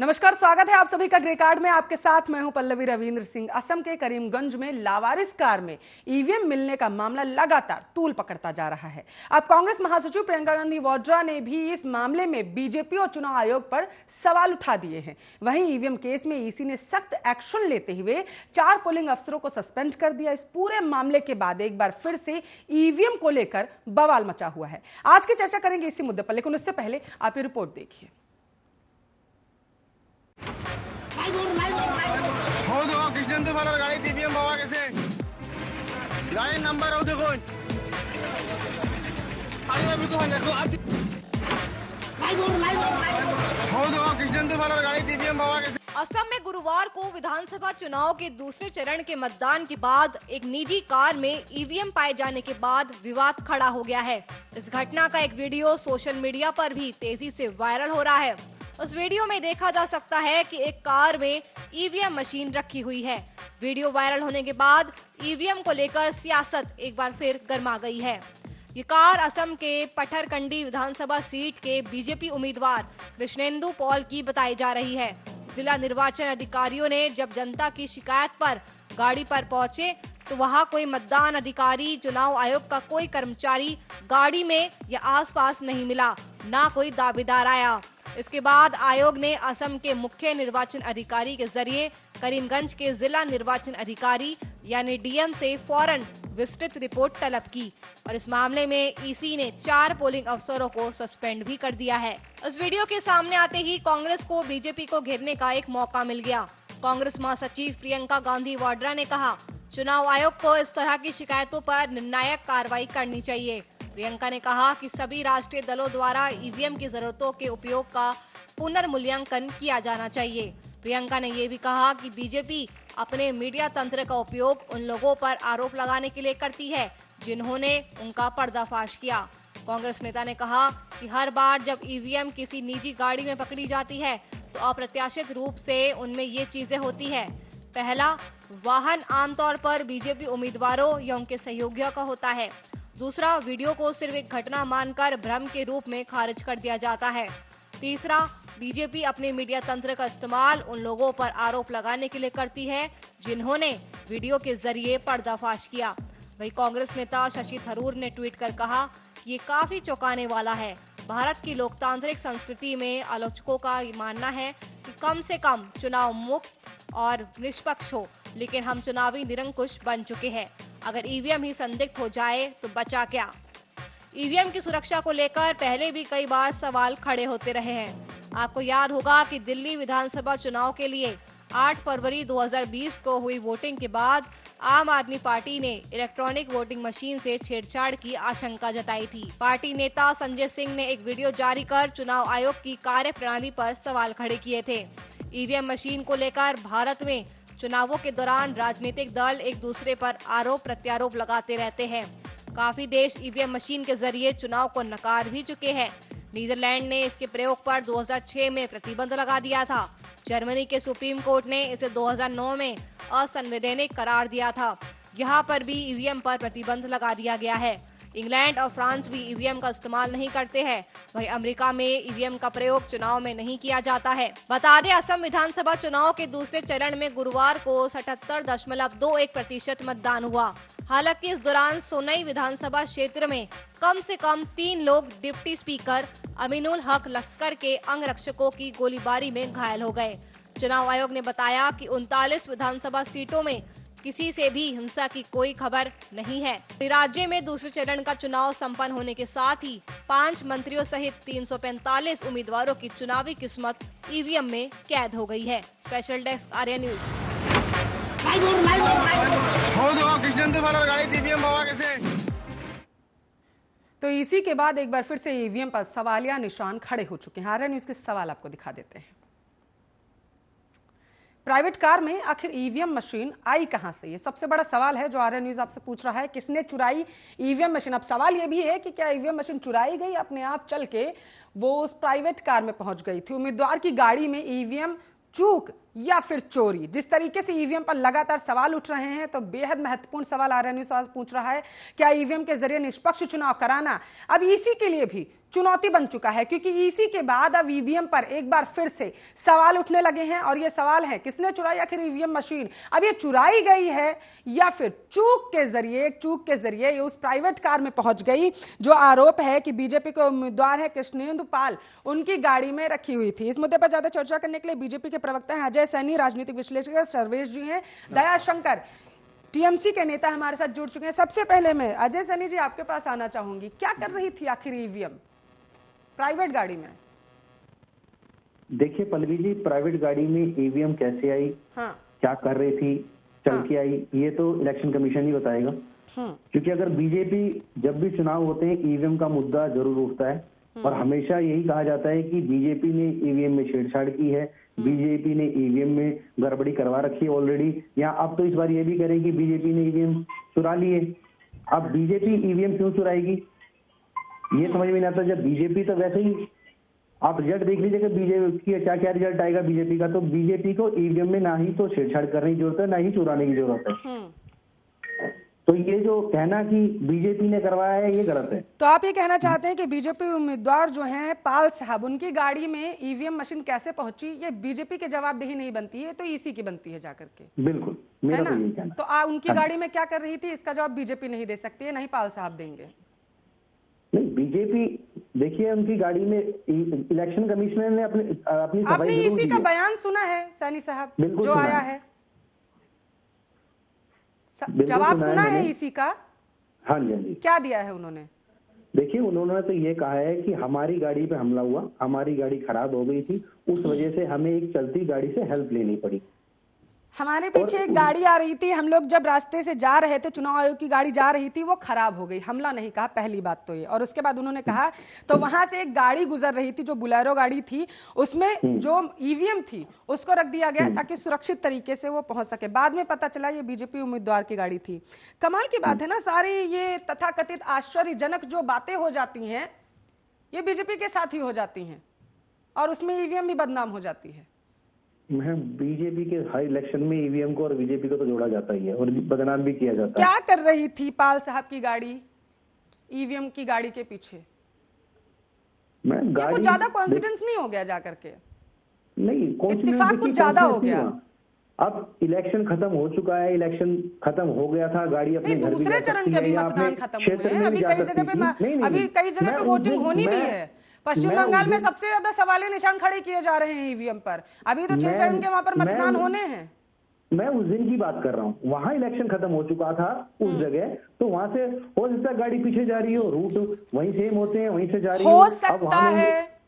नमस्कार, स्वागत है आप सभी का ग्रे कार्ड में। आपके साथ मैं हूं पल्लवी रविंद्र सिंह। असम के करीमगंज में लावारिस कार में ईवीएम मिलने का मामला लगातार तूल पकड़ता जा रहा है। अब कांग्रेस महासचिव प्रियंका गांधी वाड्रा ने भी इस मामले में बीजेपी और चुनाव आयोग पर सवाल उठा दिए हैं। वहीं ईवीएम केस में ईसी ने सख्त एक्शन लेते हुए 4 पोलिंग अफसरों को सस्पेंड कर दिया। इस पूरे मामले के बाद एक बार फिर से ईवीएम को लेकर बवाल मचा हुआ है। आज की चर्चा करेंगे इसी मुद्दे पर, लेकिन उससे पहले आप ये रिपोर्ट देखिए। हो दो कृष्ण तो फरार गाड़ी ईवीएम बाबा कैसे लाइन नंबर हो देखो हो दो कृष्ण तो फरार गाड़ी ईवीएम बाबा कैसे। असम में गुरुवार को विधानसभा चुनाव के दूसरे चरण के मतदान के बाद एक निजी कार में ईवीएम पाए जाने के बाद विवाद खड़ा हो गया है। इस घटना का एक वीडियो सोशल मीडिया पर भी तेजी से वायरल हो रहा है। उस वीडियो में देखा जा सकता है कि एक कार में ईवीएम मशीन रखी हुई है। वीडियो वायरल होने के बाद ईवीएम को लेकर सियासत एक बार फिर गर्मा गई है। ये कार असम के पठरकंडी विधानसभा सीट के बीजेपी उम्मीदवार कृष्णेंदु पॉल की बताई जा रही है। जिला निर्वाचन अधिकारियों ने जब जनता की शिकायत पर गाड़ी पर पहुंचे तो वहां कोई मतदान अधिकारी, चुनाव आयोग का कोई कर्मचारी गाड़ी में या आसपास नहीं मिला, ना कोई दावेदार आया। इसके बाद आयोग ने असम के मुख्य निर्वाचन अधिकारी के जरिए करीमगंज के जिला निर्वाचन अधिकारी यानी डीएम से फौरन विस्तृत रिपोर्ट तलब की और इस मामले में ईसी ने 4 पोलिंग अफसरों को सस्पेंड भी कर दिया है। इस वीडियो के सामने आते ही कांग्रेस को बीजेपी को घेरने का एक मौका मिल गया। कांग्रेस महासचिव प्रियंका गांधी वाड्रा ने कहा, चुनाव आयोग को इस तरह की शिकायतों पर निर्णायक कार्रवाई करनी चाहिए। प्रियंका ने कहा कि सभी राष्ट्रीय दलों द्वारा ईवीएम की जरूरतों के उपयोग का पुनर्मूल्यांकन किया जाना चाहिए। प्रियंका ने ये भी कहा कि बीजेपी अपने मीडिया तंत्र का उपयोग उन लोगों पर आरोप लगाने के लिए करती है जिन्होंने उनका पर्दाफाश किया। कांग्रेस नेता ने कहा कि हर बार जब ईवीएम किसी निजी गाड़ी में पकड़ी जाती है तो अप्रत्याशित रूप से उनमें ये चीजें होती है। पहला, वाहन आमतौर पर बीजेपी उम्मीदवारों या उनके सहयोगियों का होता है। दूसरा, वीडियो को सिर्फ एक घटना मानकर भ्रम के रूप में खारिज कर दिया जाता है। तीसरा, बीजेपी अपने मीडिया तंत्र का इस्तेमाल उन लोगों पर आरोप लगाने के लिए करती है जिन्होंने वीडियो के जरिए पर्दाफाश किया। वहीं कांग्रेस नेता शशि थरूर ने ट्वीट कर कहा, ये काफी चौंकाने वाला है। भारत की लोकतांत्रिक संस्कृति में आलोचकों का ये मानना है कि कम से कम चुनाव मुक्त और निष्पक्ष हो, लेकिन हम चुनावी निरंकुश बन चुके हैं। अगर ईवीएम ही संदिग्ध हो जाए तो बचा क्या। ईवीएम की सुरक्षा को लेकर पहले भी कई बार सवाल खड़े होते रहे हैं। आपको याद होगा कि दिल्ली विधानसभा चुनाव के लिए 8 फरवरी 2020 को हुई वोटिंग के बाद आम आदमी पार्टी ने इलेक्ट्रॉनिक वोटिंग मशीन से छेड़छाड़ की आशंका जताई थी। पार्टी नेता संजय सिंह ने एक वीडियो जारी कर चुनाव आयोग की कार्यप्रणाली पर सवाल खड़े किए थे। ईवीएम मशीन को लेकर भारत में चुनावों के दौरान राजनीतिक दल एक दूसरे पर आरोप प्रत्यारोप लगाते रहते हैं। काफी देश ईवीएम मशीन के जरिए चुनाव को नकार भी चुके हैं। नीदरलैंड ने इसके प्रयोग पर 2006 में प्रतिबंध लगा दिया था। जर्मनी के सुप्रीम कोर्ट ने इसे 2009 में असंवैधानिक करार दिया था। यहाँ पर भी ईवीएम पर प्रतिबंध लगा दिया गया है। इंग्लैंड और फ्रांस भी ईवीएम का इस्तेमाल नहीं करते हैं। वहीं अमेरिका में ईवीएम का प्रयोग चुनाव में नहीं किया जाता है। बता दें, असम विधानसभा चुनाव के दूसरे चरण में गुरुवार को 77.21% मतदान हुआ। हालांकि इस दौरान सोनई विधानसभा क्षेत्र में कम से कम 3 लोग डिप्टी स्पीकर अमीनुल हक लश्कर के अंगरक्षकों की गोलीबारी में घायल हो गए। चुनाव आयोग ने बताया कि 39 विधानसभा सीटों में किसी से भी हिंसा की कोई खबर नहीं है। राज्य में दूसरे चरण का चुनाव संपन्न होने के साथ ही 5 मंत्रियों सहित 345 उम्मीदवारों की चुनावी किस्मत ईवीएम में कैद हो गई है। Special desk Arya news. हो दो कृष्ण तो फरार गाड़ी ईवीएम बाबा कैसे। तो इसी के बाद एक बार फिर से ईवीएम पर सवालिया निशान खड़े हो चुके हैं। आर्या न्यूज के सवाल आपको दिखा देते हैं। प्राइवेट कार में आखिर ईवीएम मशीन आई कहां से, ये सबसे बड़ा सवाल है जो आर्या न्यूज आपसे पूछ रहा है। किसने चुराई ईवीएम मशीन? अब सवाल ये भी है कि क्या ईवीएम मशीन चुराई गई, अपने आप चल के वो उस प्राइवेट कार में पहुंच गई थी? उम्मीदवार की गाड़ी में ईवीएम चूक या फिर चोरी? जिस तरीके से ईवीएम पर लगातार सवाल उठ रहे हैं, तो बेहद महत्वपूर्ण सवाल आर्या न्यूज पूछ रहा है, क्या ईवीएम के जरिए निष्पक्ष चुनाव कराना अब ईसी के लिए भी चुनौती बन चुका है, क्योंकि ईसी के बाद अब ईवीएम पर एक बार फिर से सवाल उठने लगे हैं। और ये सवाल है, किसने चुराई आखिर ईवीएम मशीन? अब ये चुराई गई है या फिर चूक के जरिए ये उस प्राइवेट कार में पहुंच गई, जो आरोप है कि बीजेपी के उम्मीदवार है कृष्णेंदु पाल उनकी गाड़ी में रखी हुई थी। इस मुद्दे पर ज्यादा चर्चा करने के लिए बीजेपी के प्रवक्ता हैं अजय सैनी, राजनीतिक विश्लेषक सर्वेश जी हैं, दया शंकर टीएमसी के नेता हमारे साथ जुड़ चुके हैं। सबसे पहले मैं अजय सैनी जी आपके पास आना चाहूंगी, क्या कर रही थी आखिर ईवीएम प्राइवेट गाड़ी में? देखिए पल्लवी जी, प्राइवेट गाड़ी में ईवीएम कैसे आई, हाँ। क्या कर रही थी, चल के आई, ये तो इलेक्शन कमीशन ही बताएगा। क्योंकि अगर बीजेपी जब भी चुनाव होते हैं ईवीएम का मुद्दा जरूर उठता है और हमेशा यही कहा जाता है कि बीजेपी ने ईवीएम में छेड़छाड़ की है, बीजेपी ने ईवीएम में गड़बड़ी करवा रखी है ऑलरेडी। या अब तो इस बार ये भी करें कि बीजेपी ने ईवीएम चुरा ली है। अब बीजेपी ईवीएम क्यों चुराएगी ये समझ में नहीं आता। जब बीजेपी तो वैसे ही आप रिजल्ट देख लीजिए कि बीजेपी का क्या रिजल्ट आएगा बीजेपी का, तो बीजेपी को ईवीएम में ना ही तो छेड़छाड़ करने की जरूरत है, ना ही चुराने की जरूरत है। तो ये जो कहना कि बीजेपी ने करवाया है ये गलत है। तो आप ये कहना चाहते हैं कि बीजेपी उम्मीदवार जो हैं पाल साहब, उनकी गाड़ी में ईवीएम मशीन कैसे पहुंची, ये बीजेपी के जवाबदेही नहीं बनती है, तो ईसी की बनती है जाकर के। बिल्कुल, मेरा तो यही कहना। तो उनकी गाड़ी में क्या कर रही थी, इसका जवाब बीजेपी नहीं दे सकती है, नहीं पाल साहब देंगे। नहीं, बीजेपी देखिए उनकी गाड़ी में इलेक्शन कमिश्नर ने अपनी आपने ईसी का बयान सुना है सैनी साहब जो आया है, जवाब सुना है ईसी का? हाँ जी, हाँ जी। क्या दिया है उन्होंने? देखिए उन्होंने तो ये कहा है कि हमारी गाड़ी पे हमला हुआ, हमारी गाड़ी खराब हो गई थी, उस वजह से हमें एक चलती गाड़ी से हेल्प लेनी पड़ी। हमारे पीछे एक गाड़ी आ रही थी, हम लोग जब रास्ते से जा रहे थे, चुनाव आयोग की गाड़ी जा रही थी, वो खराब हो गई। हमला नहीं कहा, पहली बात तो ये। और उसके बाद उन्होंने कहा तो वहां से एक गाड़ी गुजर रही थी जो बुलेरो गाड़ी थी, उसमें जो ईवीएम थी उसको रख दिया गया ताकि सुरक्षित तरीके से वो पहुंच सके। बाद में पता चला ये बीजेपी उम्मीदवार की गाड़ी थी। कमाल की बात है ना, सारी ये तथाकथित आश्चर्यजनक जो बातें हो जाती हैं ये बीजेपी के साथ ही हो जाती हैं और उसमें ईवीएम भी बदनाम हो जाती है। बीजेपी के हर इलेक्शन में ईवीएम को और बीजेपी को तो जोड़ा जाता ही है और बदनाम भी किया जाता है। क्या कर रही थी पाल साहब की गाड़ी ईवीएम की गाड़ी के पीछे? ये कुछ ज्यादा कॉन्फिडेंस नहीं हो गया जाकर के? नहीं, इत्तेफाक कुछ ज्यादा हो गया। अब इलेक्शन खत्म हो चुका है, इलेक्शन खत्म हो गया था, गाड़ी अपने घर दूसरे चरण के भी मतदान खत्म हुए हैं, अभी कई जगह पे वोटिंग होनी भी है। पश्चिम बंगाल में सबसे ज्यादा सवालिया निशान खड़े किए जा रहे हैं ईवीएम पर। अभी तो 6 चरण के वहां पर मतदान होने हैं। मैं उस दिन की बात कर रहा हूँ, वहां इलेक्शन खत्म हो चुका था उस जगह, तो वहां से हो सकता है गाड़ी पीछे जा रही हो, रूट वहीं सेम होते हैं, वहीं से जा रही हो सकता है,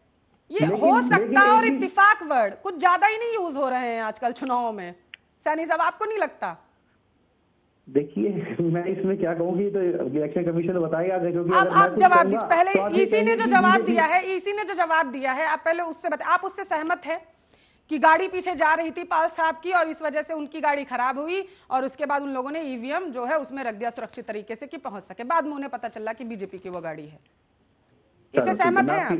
ये हो सकता है। और इत्तेफाक वर्ड कुछ ज्यादा ही नहीं यूज हो रहे हैं आजकल चुनावों में। सैनी साहब आपको नहीं लगता? देखिए मैं इसमें क्या कहूँगी, तो इलेक्शन कमीशन बताएगा। क्योंकि आप जवाब दीजिए पहले। ईसी ने जो जवाब दिया है, ईसी ने जो जवाब दिया है, आप पहले उससे बताइए। आप उससे सहमत हैं कि गाड़ी पीछे जा रही थी पाल साहब की और इस वजह से उनकी गाड़ी खराब हुई और उसके बाद उन लोगों ने ईवीएम जो है उसमें रख दिया सुरक्षित तरीके से कि पहुंच सके। बाद में उन्हें पता चला कि बीजेपी की वो गाड़ी है। इससे सहमत हैं आप?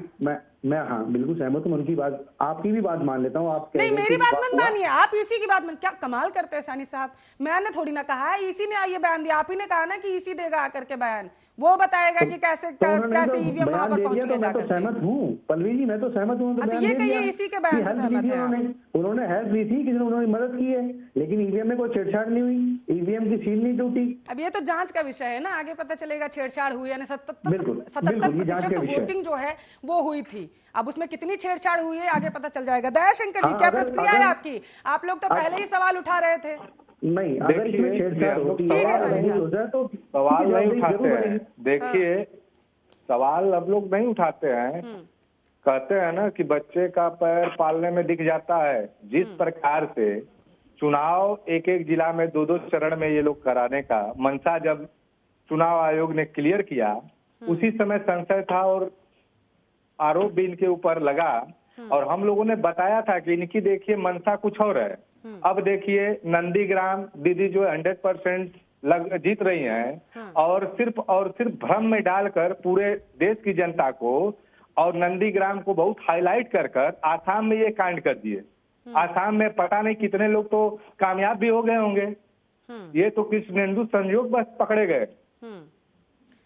मैं हाँ बिल्कुल सहमत हूँ। उनकी बात, आपकी भी बात मान लेता हूँ। आप नहीं, मेरी बात मत मानिए, आप ईसी की बात मान। क्या कमाल करते हैं सैनी साहब, मैंने थोड़ी ना कहा है, ईसी ने ये बयान दिया। आप ही ने कहा ना कि ईसी देगा आकर के बयान, वो बताएगा कि कैसे ईवीएम वहां पर पहुंची है जाकर। मैं तो सहमत हूँ पल्लवी जी, मैं तो सहमत हूँ। तो ये कहिए इसी के बयान से सहमत है? उन्होंने हेल्प दी थी, किसी ने उन्होंने मदद की है, लेकिन ईवीएम में कोई छेड़छाड़ नहीं हुई, ईवीएम की सील नहीं टूटी। अब ये तो जांच का विषय है ना, आगे पता चलेगा छेड़छाड़ हुई है। 77% वोटिंग जो है वो हुई थी, अब उसमें कितनी छेड़छाड़ हुई है आगे पता चल जाएगा। दया शंकर जी क्या प्रतिक्रिया है आपकी? आप लोग तो पहले ही सवाल उठा रहे थे। नहीं, अगर इसमें छेड़छाड़ होती है तो सवाल नहीं उठाते हैं। देखिए सवाल अब लोग नहीं उठाते हैं, कहते हैं ना कि बच्चे का पैर पालने में दिख जाता है। जिस प्रकार से चुनाव एक एक जिला में 2-2 चरण में ये लोग कराने का मंशा जब चुनाव आयोग ने क्लियर किया, उसी समय संशय था और आरोप भी इनके ऊपर लगा और हम लोगों ने बताया था कि इनकी देखिए मंशा कुछ और है। अब देखिए नंदीग्राम दीदी जो 100% जीत रही हैं और सिर्फ भ्रम में डालकर पूरे देश की जनता को और नंदीग्राम को बहुत हाईलाइट कर आसाम में ये कांड कर दिए। आसाम में पता नहीं कितने लोग तो कामयाब भी हो गए होंगे, ये तो कृष्णेंदु संयोग बस पकड़े गए।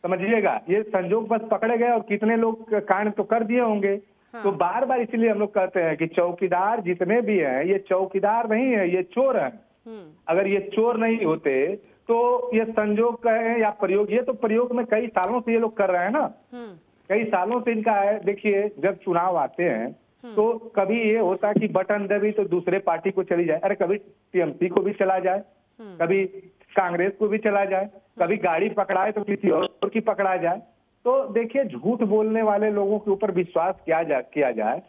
समझिएगा, ये संजोग बस पकड़े गए और कितने लोग कांड तो कर दिए होंगे। तो बार बार इसलिए हम लोग कहते हैं कि चौकीदार जितने भी हैं ये चौकीदार नहीं है, ये चोर हैं। अगर ये चोर नहीं होते तो ये संजोग कहें या प्रयोग, ये तो प्रयोग में कई सालों से ये लोग कर रहे हैं ना, कई सालों से इनका है। देखिए जब चुनाव आते हैं तो कभी ये होता है कि बटन दबी तो दूसरे पार्टी को चली जाए, अरे कभी टीएमसी को भी चला जाए, कभी कांग्रेस को भी चला जाए, कभी गाड़ी पकड़ाए तो किसी और की पकड़ा जाए। तो देखिए झूठ बोलने वाले लोगों के ऊपर विश्वास किया जाए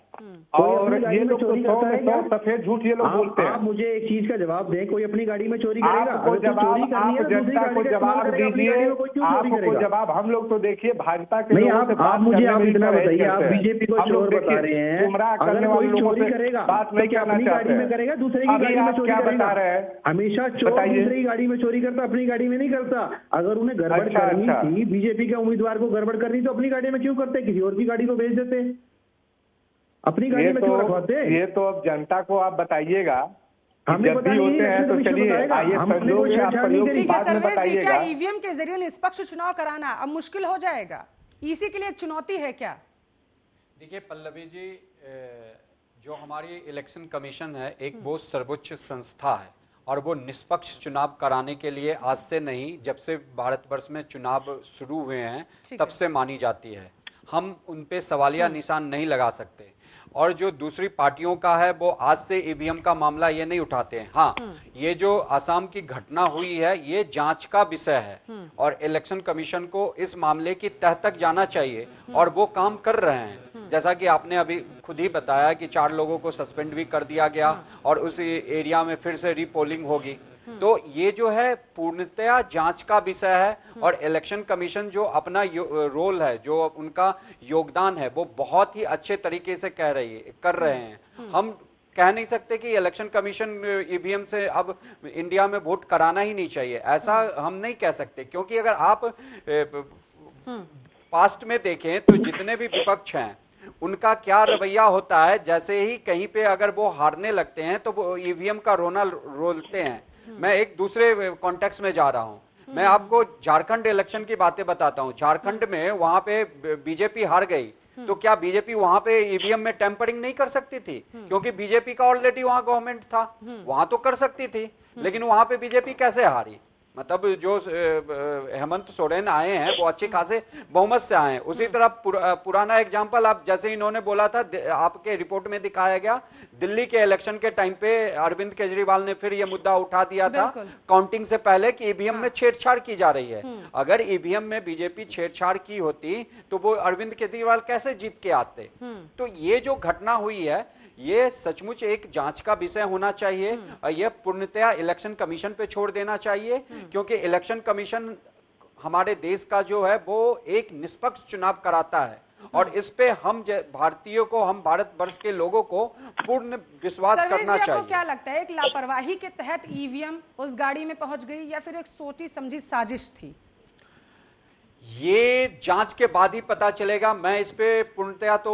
और ये लोग तो 100 सफेद झूठ ये लोग बोलते हैं। आप मुझे एक चीज का जवाब दें, कोई अपनी गाड़ी में चोरी करेगा? आपको जवाब, आप जनता को जवाब दीजिए, आपको जवाब। हम लोग तो देखिए भाजपा के नहीं, आप मुझे आप इतना बताइए, आप बीजेपी को चोर बता रहे हैं, गुमराह करने वाले लोगों से बात नहीं करना चाहते हैं। करेगा दूसरे की गाड़ी में चोरी बता रहे हैं? हमेशा चोर दूसरे की गाड़ी में चोरी करता, अपनी गाड़ी में नहीं करता। अगर उन्हें गड़बड़ करनी थी, बीजेपी के उम्मीदवार को गड़बड़ करनी तो अपनी गाड़ी में क्यों करते, किसी और की गाड़ी को भेज देते, अपनी गाड़ी में क्यों रखवाते? ये तो अब जनता को आप बताइएगा, हमें जब भी होते हैं तो चलिए आइए संजोग या प्रयोग की ठीक है बात में सर्वेश जी, क्या बताइएगा। ईवीएम के जरिए निष्पक्ष चुनाव कराना अब मुश्किल हो जाएगा? इसी के लिए एक चुनौती है क्या? देखिए पल्लवी जी, जो हमारी इलेक्शन कमीशन है एक बहुत सर्वोच्च संस्था है और वो निष्पक्ष चुनाव कराने के लिए आज से नहीं, जब से भारतवर्ष में चुनाव शुरू हुए हैं तब से मानी जाती है। हम उन पे सवालिया निशान नहीं लगा सकते। और जो दूसरी पार्टियों का है वो आज से ईवीएम का मामला ये नहीं उठाते हैं। हाँ, ये जो असम की घटना हुई है ये जांच का विषय है और इलेक्शन कमीशन को इस मामले की तह तक जाना चाहिए और वो काम कर रहे हैं। जैसा कि आपने अभी खुद ही बताया कि 4 लोगों को सस्पेंड भी कर दिया गया और उस एरिया में फिर से रीपोलिंग होगी। तो ये जो है पूर्णतया जांच का विषय है और इलेक्शन कमीशन जो अपना रोल है, जो उनका योगदान है, वो बहुत ही अच्छे तरीके से कर रहे हैं। हम कह नहीं सकते कि इलेक्शन कमीशन ईवीएम से अब इंडिया में वोट कराना ही नहीं चाहिए, ऐसा हम नहीं कह सकते। क्योंकि अगर आप पास्ट में देखें तो जितने भी विपक्ष हैं उनका क्या रवैया होता है, जैसे ही कहीं पे अगर वो हारने लगते हैं तो वो ईवीएम का रोना रोलते हैं। मैं एक दूसरे कॉन्टेक्स्ट में जा रहा हूं। मैं आपको झारखंड इलेक्शन की बातें बताता हूं। झारखंड में वहां पे बीजेपी हार गई तो क्या बीजेपी वहां पे ईवीएम में टेम्परिंग नहीं कर सकती थी? क्योंकि बीजेपी का ऑलरेडी वहां गवर्नमेंट था, वहां तो कर सकती थी। लेकिन वहां पे बीजेपी कैसे हारी? मतलब जो हेमंत सोरेन आए हैं वो अच्छे खासे बहुमत से आए हैं। उसी तरह पुराना एग्जांपल आप जैसे इन्होंने बोला था, आपके रिपोर्ट में दिखाया गया, दिल्ली के इलेक्शन के टाइम पे अरविंद केजरीवाल ने फिर ये मुद्दा उठा दिया था काउंटिंग से पहले कि ईवीएम में छेड़छाड़ की जा रही है। अगर ईवीएम में बीजेपी छेड़छाड़ की होती तो वो अरविंद केजरीवाल कैसे जीत के आते? तो ये जो घटना हुई है ये सचमुच एक जांच का विषय होना चाहिए और यह पूर्णतया इलेक्शन कमीशन पे छोड़ देना चाहिए। क्योंकि इलेक्शन कमीशन हमारे देश का जो है वो एक निष्पक्ष चुनाव कराता है और इस पे हम भारतीयों को, हम भारतवर्ष के लोगों को पूर्ण विश्वास करना चाहिए। क्या लगता है, एक लापरवाही के तहत ईवीएम उस गाड़ी में पहुंच गई या फिर एक सोची समझी साजिश थी? ये जांच के बाद ही पता चलेगा। मैं इस पे पूर्णतया तो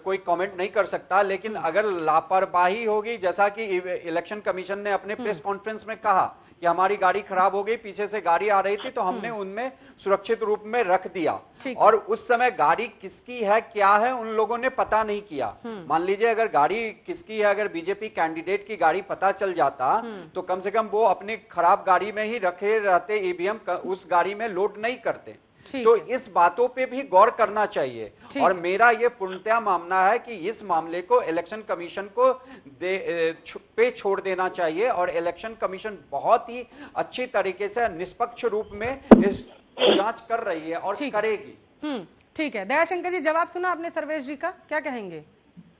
कोई कमेंट नहीं कर सकता, लेकिन अगर लापरवाही होगी, जैसा कि इलेक्शन कमीशन ने अपने प्रेस कॉन्फ्रेंस में कहा कि हमारी गाड़ी खराब हो गई, पीछे से गाड़ी आ रही थी तो हमने उनमें सुरक्षित रूप में रख दिया और उस समय गाड़ी किसकी है क्या है उन लोगों ने पता नहीं किया। मान लीजिए अगर गाड़ी किसकी है, अगर बीजेपी कैंडिडेट की गाड़ी पता चल जाता तो कम से कम वो अपनी खराब गाड़ी में ही रखे रहते, ईवीएम उस गाड़ी में लोड नहीं करते। तो इस बातों पे भी गौर करना चाहिए और मेरा ये पूर्णतया मानना है कि इस मामले को इलेक्शन कमीशन को पे छोड़ देना चाहिए और इलेक्शन कमीशन बहुत ही अच्छी तरीके से निष्पक्ष रूप में इस जांच कर रही है और करेगी। ठीक है दयाशंकर जी, जवाब सुना आपने सर्वेश जी का, क्या कहेंगे?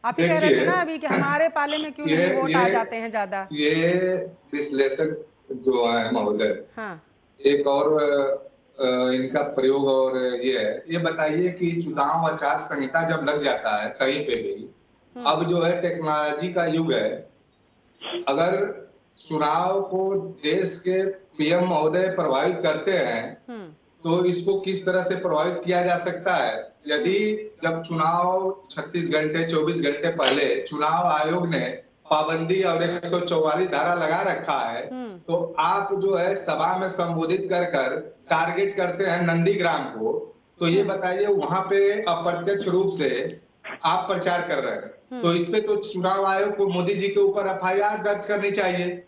आप कह रहे थे ना अभी कि हमारे पाले में क्यों नहीं वोट आ जाते हैं ज्यादा। ये विश्लेषक जो है महोदय, हाँ, एक और इनका प्रयोग और ये है, ये बताइए कि चुनाव आचार संहिता जब लग जाता है कहीं पे भी, अब जो है टेक्नोलॉजी का युग है, अगर चुनाव को देश के पीएम महोदय प्रभावित करते हैं तो इसको किस तरह से प्रभावित किया जा सकता है? यदि जब चुनाव 36 घंटे 24 घंटे पहले चुनाव आयोग ने पाबंदी और 144 धारा लगा रखा है, तो आप जो है सभा में संबोधित कर कर टारगेट करते हैं नंदीग्राम को, तो ये बताइए वहां पे अप्रत्यक्ष रूप से आप प्रचार कर रहे हैं, तो इस पे तो चुनाव आयोग को मोदी जी के ऊपर FIR दर्ज करनी चाहिए।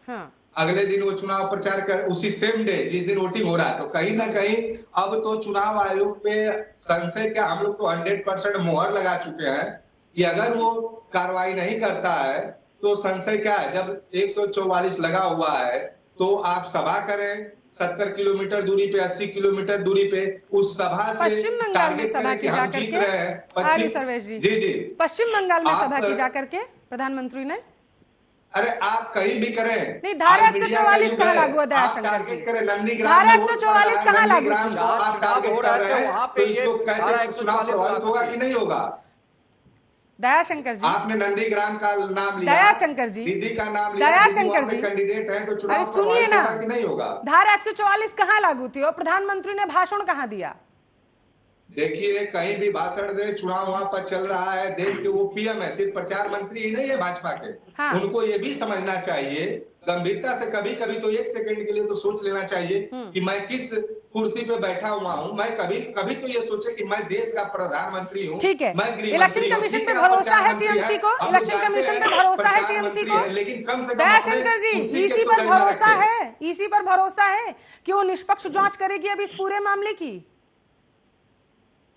अगले दिन वो चुनाव प्रचार कर, उसी सेम डे जिस दिन वोटिंग हो रहा है, तो कहीं ना कहीं अब तो चुनाव आयोग पे संशय क्या, हम लोग तो 100% मोहर लगा चुके हैं कि अगर वो कार्रवाई नहीं करता है तो संशय क्या है। जब 144 लगा हुआ है तो आप सभा करें 70 किलोमीटर दूरी पे, 80 किलोमीटर दूरी पे, उस सभा से पश्चिम बंगाल में सभा की जा करके, आगे सर्वेश जी, जी पश्चिम बंगाल में सभा की जा करके प्रधानमंत्री ने, अरे आप कहीं भी करें, नहीं धारा 144 कहाँ लागू है दयाशंकर जी? धारा 144 कहाँ लागू थी? आप टारगेट कर रहे हैं, तो इसको कैसे चुनाव प्रभावित होगा कि नहीं होगा? दयाशंकर जी, आपने नंदीग्राम का नाम लिया, दयाशंकर जी, दीदी का नाम लिया, दयाशंकर जी कैंडिडेट है, तो अरे चुनाव सुनिए प्रभावित ना, होगा कि नहीं होगा? धारा 144 कहाँ लागू थी और प्रधानमंत्री ने भाषण कहाँ दिया? देखिए कहीं भी भाषण दे, चुनाव वहां पर चल रहा है, देश के वो PM है, सिर्फ प्रचार मंत्री ही नहीं है भाजपा के। हाँ। उनको ये भी समझना चाहिए गंभीरता से, कभी कभी तो 1 सेकंड के लिए तो सोच लेना चाहिए कि मैं किस कुर्सी पे बैठा हुआ हूँ। मैं कभी कभी तो ये सोचे कि मैं देश का प्रधानमंत्री हूँ। ठीक है, मैं इलेक्शन कमीशन पे भरोसा है टीएमसी को, इलेक्शन कमीशन पे भरोसा है टीएमसी को, लेकिन कम से कम दयाशंकर जी ईसी पर भरोसा है, ईसी पर भरोसा है कि वो निष्पक्ष जांच करेगी अब इस पूरे मामले की?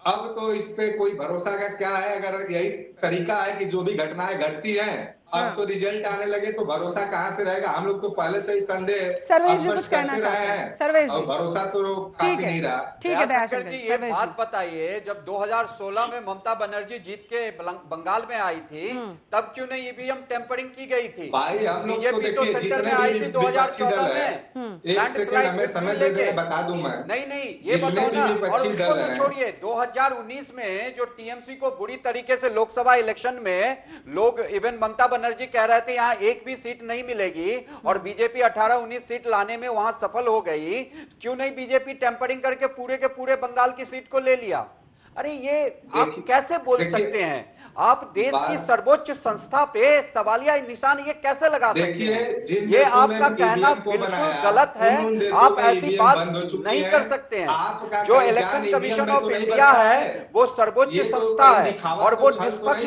अब तो इस पे कोई भरोसा का क्या है, अगर यही तरीका है कि जो भी घटनाएं घटती हैं अब तो रिजल्ट आने लगे तो भरोसा कहाँ से रहेगा? हम लोग तो पहले से ही संदेह सर्वेश जी कुछ कहना चाहते हैं? सर्वेश जी, भरोसा तो काफी नहीं रहा। ठीक है दयाशंकर जी, ये बात बताइए, जब 2016 में ममता बनर्जी जीत के बंगाल में आई थी, तब क्यों नहीं EVM टेम्परिंग की गई थी? भाई हम लोग तो बीजेपी तो देखिए सेंटर में जितने आई भी थी 2014 में, एक सेकंड हमें समय दे दे, बता दूं मैं। नहीं ये बताओ ना, और उसको तो छोड़िए, 2019 में जो TMC को बुरी तरीके से लोकसभा इलेक्शन में लोग, इवन ममता बनर्जी कह रहे थे यहाँ एक भी सीट नहीं मिलेगी, और बीजेपी 18-19 सीट लाने में वहां सफल हो गई, क्यों नहीं बीजेपी टेम्परिंग करके पूरे के पूरे बंगाल की सीट को ले लिया? अरे ये आप कैसे बोल सकते हैं? आप देश की सर्वोच्च संस्था पे सवालिया निशान ये कैसे लगा सकते हैं? ये आपका कहना बिल्कुल गलत है, आप ऐसी बात नहीं कर सकते हैं। जो इलेक्शन कमीशन ऑफ इंडिया है वो सर्वोच्च संस्था है और वो निष्पक्ष।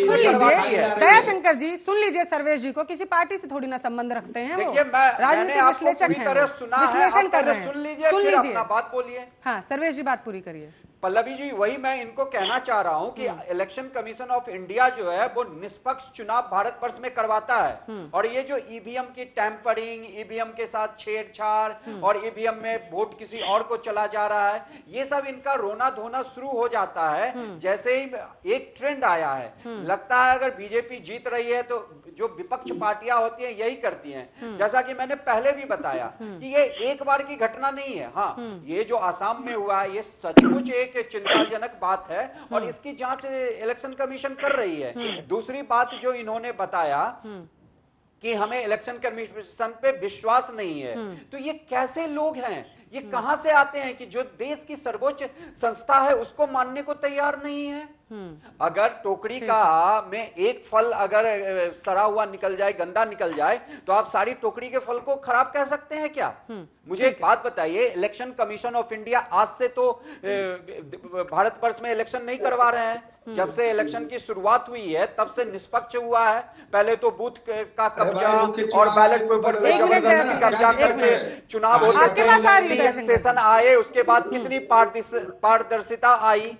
सुन लीजिए दयाशंकर जी, सुन लीजिए सर्वेश जी को, किसी पार्टी से थोड़ी ना संबंध रखते हैं, देखिए मैं राजनीतिक विश्लेषक हैं, विश्लेषण कर रहे हैं, सुन लीजिए अपना बात बोलिए। हाँ सर्वेश जी बात पूरी करिए। पल्लवी जी, वही मैं इनको कहना चाह रहा हूं कि इलेक्शन कमीशन ऑफ इंडिया जो है वो निष्पक्ष चुनाव भारतवर्ष में करवाता है, और ये जो EVM की टैंपरिंग, EVM के साथ छेड़छाड़ और EVM में वोट किसी और को चला जा रहा है, ये सब इनका रोना धोना शुरू हो जाता है जैसे ही एक ट्रेंड आया है। लगता है अगर बीजेपी जीत रही है तो जो विपक्ष पार्टियां होती हैं यही करती हैं। जैसा कि मैंने पहले भी बताया कि ये एक बार की घटना नहीं है। हाँ, ये जो आसाम में हुआ है ये सचमुच एक चिंताजनक बात है और इसकी जांच इलेक्शन कमीशन कर रही है। दूसरी बात जो इन्होंने बताया कि हमें इलेक्शन कमीशन पे विश्वास नहीं है, तो ये कैसे लोग हैं? ये कहां से आते हैं कि जो देश की सर्वोच्च संस्था है उसको मानने को तैयार नहीं है? अगर टोकरी का में एक फल अगर सड़ा हुआ निकल जाए, गंदा निकल जाए, तो आप सारी टोकरी के फल को खराब कह सकते हैं क्या? मुझे एक बात बताइए, इलेक्शन कमीशन ऑफ इंडिया आज से तो भारतवर्ष में इलेक्शन नहीं करवा रहे हैं। जब से इलेक्शन की शुरुआत हुई है तब से निष्पक्ष हुआ है। पहले तो बूथ का कब्जा और बैलेट पेपर पे जबरदस्ती कब्जा करके चुनाव होते थे। सेशन आए, उसके बाद कितनी पारदर्शिता आई।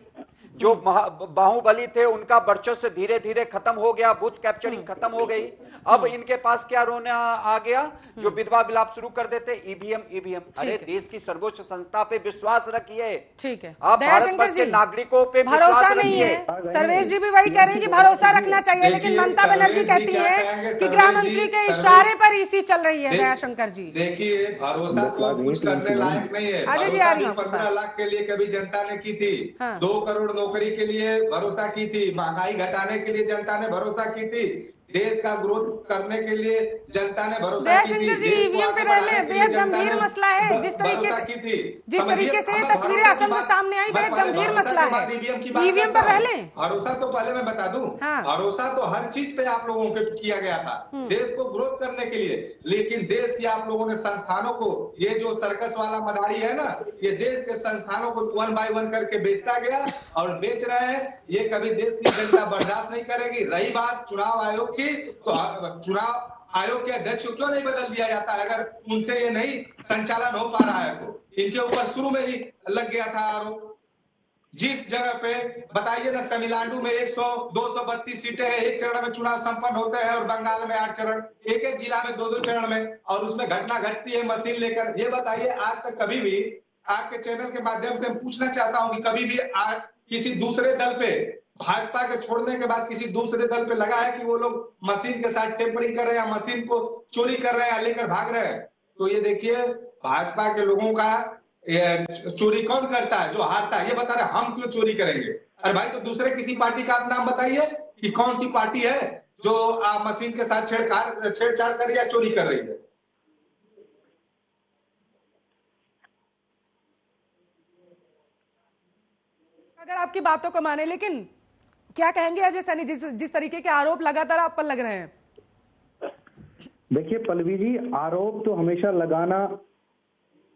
जो बाहुबली थे उनका वर्चस्व धीरे धीरे खत्म हो गया, बूथ कैप्चरिंग खत्म हो गई। अब इनके पास क्या रोना आ गया? जो विधवा विलाप शुरू कर देते, EVM। अरे देश की सर्वोच्च संस्था पे विश्वास रखिए। ठीक है, आप भारतवर्ष के नागरिकों पे भरोसा नहीं है। सर्वेश जी भी वही कह रहे हैं कि भरोसा रखना चाहिए, लेकिन ममता बनर्जी कहती है कि गृह मंत्री के इशारे पर EC चल रही है। दयाशंकर जी देखिए, भरोसा तो कुछ करने लायक नहीं है। 15 लाख के लिए कभी जनता ने की थी, 2 करोड़ नौकरी के लिए भरोसा की थी, महंगाई घटाने के लिए जनता ने भरोसा की थी, देश का ग्रोथ करने के लिए जनता ने भरोसा की थी। दयाशंकर जी, देश को ईवीएम पे आगे रहने बढ़ाने के लिए बेहद जनता गंभीर ने मसला है। जिस तरीके भरोसा से की थी। जिस तरीके से ये तस्वीरें असम से सामने आई, बेहद गंभीर मसला है। ईवीएम पर रहने भरोसा तो पहले मैं बता दूं, हाँ। भरोसा तो हर चीज पे आप लोगों पे किया गया था, देश को ग्रोथ करने के लिए। लेकिन देश की आप लोगों ने संस्थानों को, ये जो सर्कस वाला मदारी है ना, ये देश के संस्थानों को 1 बाय 1 करके बेचता गया और बेच रहे हैं। ये कभी देश की जनता बर्दाश्त नहीं करेगी। रही बात चुनाव आयोग की, तो चुनाव आयोग के अध्यक्ष को क्यों नहीं बदल दिया जाता है? अगर उनसे ये नहीं संचालन हो पा रहा है तो इनके ऊपर शुरू में ही लग गया था आरोप। जिस जगह पे बताइए ना, तमिलनाडु में 100-232 सीटें हैं, एक चरण में चुनाव संपन्न होते हैं, और बंगाल में 8 चरण, एक एक जिला में 2-2 चरण में, और उसमें घटना घटती है मशीन लेकर। ये बताइए, आज तक कभी भी आपके चैनल के माध्यम से पूछना चाहता हूं कि कभी भी किसी दूसरे दल पे, भाजपा के छोड़ने के बाद किसी दूसरे दल पे लगा है कि वो लोग मशीन के साथ टेम्परिंग कर रहे हैं, मशीन को चोरी कर रहे हैं, लेकर भाग रहे हैं? तो ये देखिए, भाजपा के लोगों का चोरी कौन करता है? जो हारता है। ये बता रहे हम क्यों चोरी करेंगे? अरे भाई, तो दूसरे किसी पार्टी का आप नाम बताइए कि कौन सी पार्टी है जो मशीन के साथ छेड़छाड़ कर रही है, चोरी कर रही है। अगर आपकी बातों को माने, लेकिन क्या कहेंगे अजय सैनी, जिस तरीके के आरोप लगातार आप पर लग रहे हैं? देखिए पल्लवी जी, आरोप तो हमेशा लगाना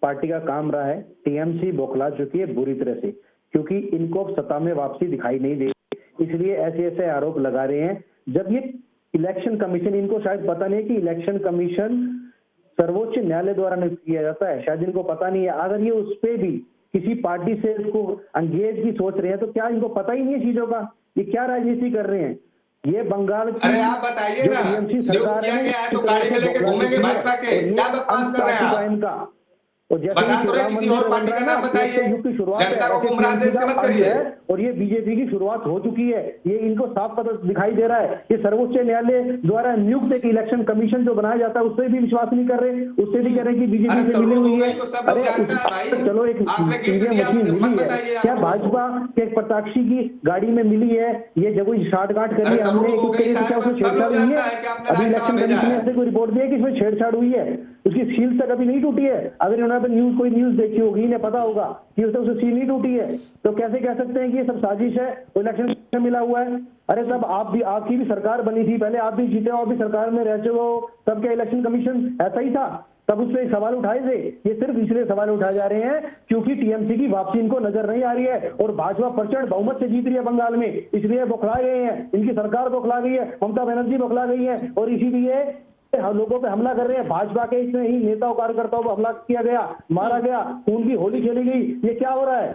पार्टी का काम रहा है। टीएमसी बौखला चुकी है बुरी तरह से, क्योंकि इनको अब सत्ता में वापसी दिखाई नहीं दे, इसलिए ऐसे ऐसे आरोप लगा रहे हैं। जब ये इलेक्शन कमीशन, इनको शायद पता नहीं कि इलेक्शन कमीशन सर्वोच्च न्यायालय द्वारा नियुक्त किया जाता है, शायद इनको पता नहीं है। अगर ये उस पे भी किसी पार्टी से इसको अंगेज की सोच रहे हैं, तो क्या इनको पता ही नहीं है चीजों का? ये क्या राजनीति कर रहे हैं? ये बंगाल की, अरे आप बताइए ना, सरकार किया गया है तो गाड़ी में लेके घूमेंगे भाजपा के, क्या बकवास कर रहे हैं आप? इनका और जैसे बता तो रहे, किसी और पार्टी का नाम बताइए, जनता को गुमराह देश से मत करिए। और ये बीजेपी की शुरुआत हो चुकी है, ये इनको साफ पता दिखाई दे रहा है। ये सर्वोच्च न्यायालय द्वारा नियुक्त एक इलेक्शन कमीशन जो बनाया जाता है, उससे भी विश्वास नहीं कर रहे, उससे भी कह रहे हैं कि बीजेपी से मिली हुई है। अरे चलो, एक ईवीएम मिली है, क्या भाजपा के प्रत्याशी की गाड़ी में मिली है? ये जब कोई साठगांठ करी हमने, क्या उसमें छेड़छाड़ हुई है? अभी इलेक्शन कमीशन ने ऐसे कोई रिपोर्ट दिया कि इसमें छेड़छाड़ हुई है, उसकी सील तक अभी नहीं टूटी है। अगर उन्होंने कोई न्यूज देखी होगी, इन्हें पता होगा कि उससे सील नहीं टूटी है, तो कैसे कह सकते हैं कि ये सब साजिश है, इलेक्शन से मिला हुआ है? अरे तब आपकी भी सरकार बनी थी, पहले आप भी जीते हो, आप भी सरकार में रह चुके हो, तब क्या इलेक्शन कमीशन ऐसा ही था? तब उस पर सवाल उठाए थे। ये सिर्फ इसलिए सवाल उठाए जा रहे हैं क्योंकि टीएमसी की वापसी इनको नजर नहीं आ रही है, और भाजपा प्रचंड बहुमत से जीत रही है बंगाल में, इसलिए बौखला गए हैं। इनकी सरकार बौखला गई है, ममता बनर्जी बौखला गई है, और इसीलिए लोगों पे हमला कर रहे हैं। भाजपा के इतने ही नेताओं कार्यकर्ताओं पर हमला किया गया, मारा गया, खून की होली खेली गई। ये क्या हो रहा है?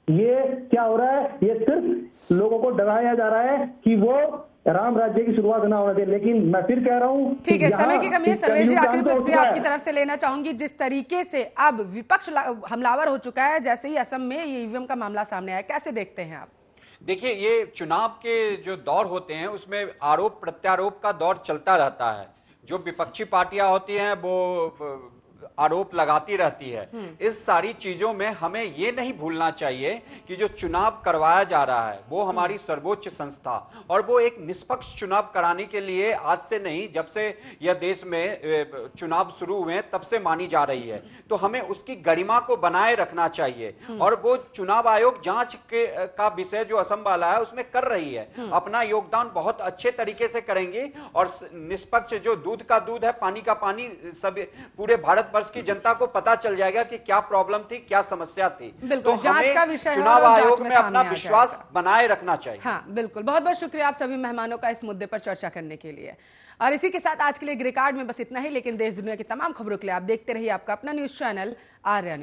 ये क्या हो रहा है? ये सिर्फ लोगों को डराया जा रहा है कि वो राम राज्य की शुरुआत ना होना चाहिए। लेकिन मैं फिर कह रहा हूं, ठीक है, समय की कमी है। सर्वेश जी, आखिरी प्रतिक्रिया आपकी तरफ से लेना चाहूंगी। जिस तरीके से अब विपक्ष हमलावर हो चुका है, जैसे ही असम में ये ईवीएम का मामला सामने आया, कैसे देखते हैं आप? देखिए, ये चुनाव के जो दौर होते हैं उसमें आरोप प्रत्यारोप का दौर चलता रहता है। जो विपक्षी पार्टियां होती हैं वो आरोप लगाती रहती है। इस सारी चीजों में हमें ये नहीं भूलना चाहिए कि जो चुनाव करवाया जा रहा है वो हमारी सर्वोच्च संस्था, और वो एक निष्पक्ष चुनाव कराने के लिए आज से नहीं, जब से यह देश में चुनाव शुरू हुए हैं तब से मानी जा रही है। तो हमें उसकी गरिमा को बनाए रखना चाहिए, और वो चुनाव आयोग जांच का विषय जो असम वाला है उसमें कर रही है, अपना योगदान बहुत अच्छे तरीके से करेंगी, और निष्पक्ष जो दूध का दूध है, पानी का पानी, सब पूरे भारत की जनता को पता चल जाएगा कि क्या प्रॉब्लम थी, क्या समस्या थी। बिल्कुल, तो जांच का विषय है, चुनाव आयोग में अपना विश्वास बनाए रखना चाहिए। हाँ बिल्कुल, बहुत बहुत शुक्रिया आप सभी मेहमानों का इस मुद्दे पर चर्चा करने के लिए। और इसी के साथ आज के लिए ग्रे कार्ड में बस इतना ही, लेकिन देश दुनिया की तमाम खबरों के लिए आप देखते रहिए आपका अपना न्यूज चैनल आर्या न्यूज।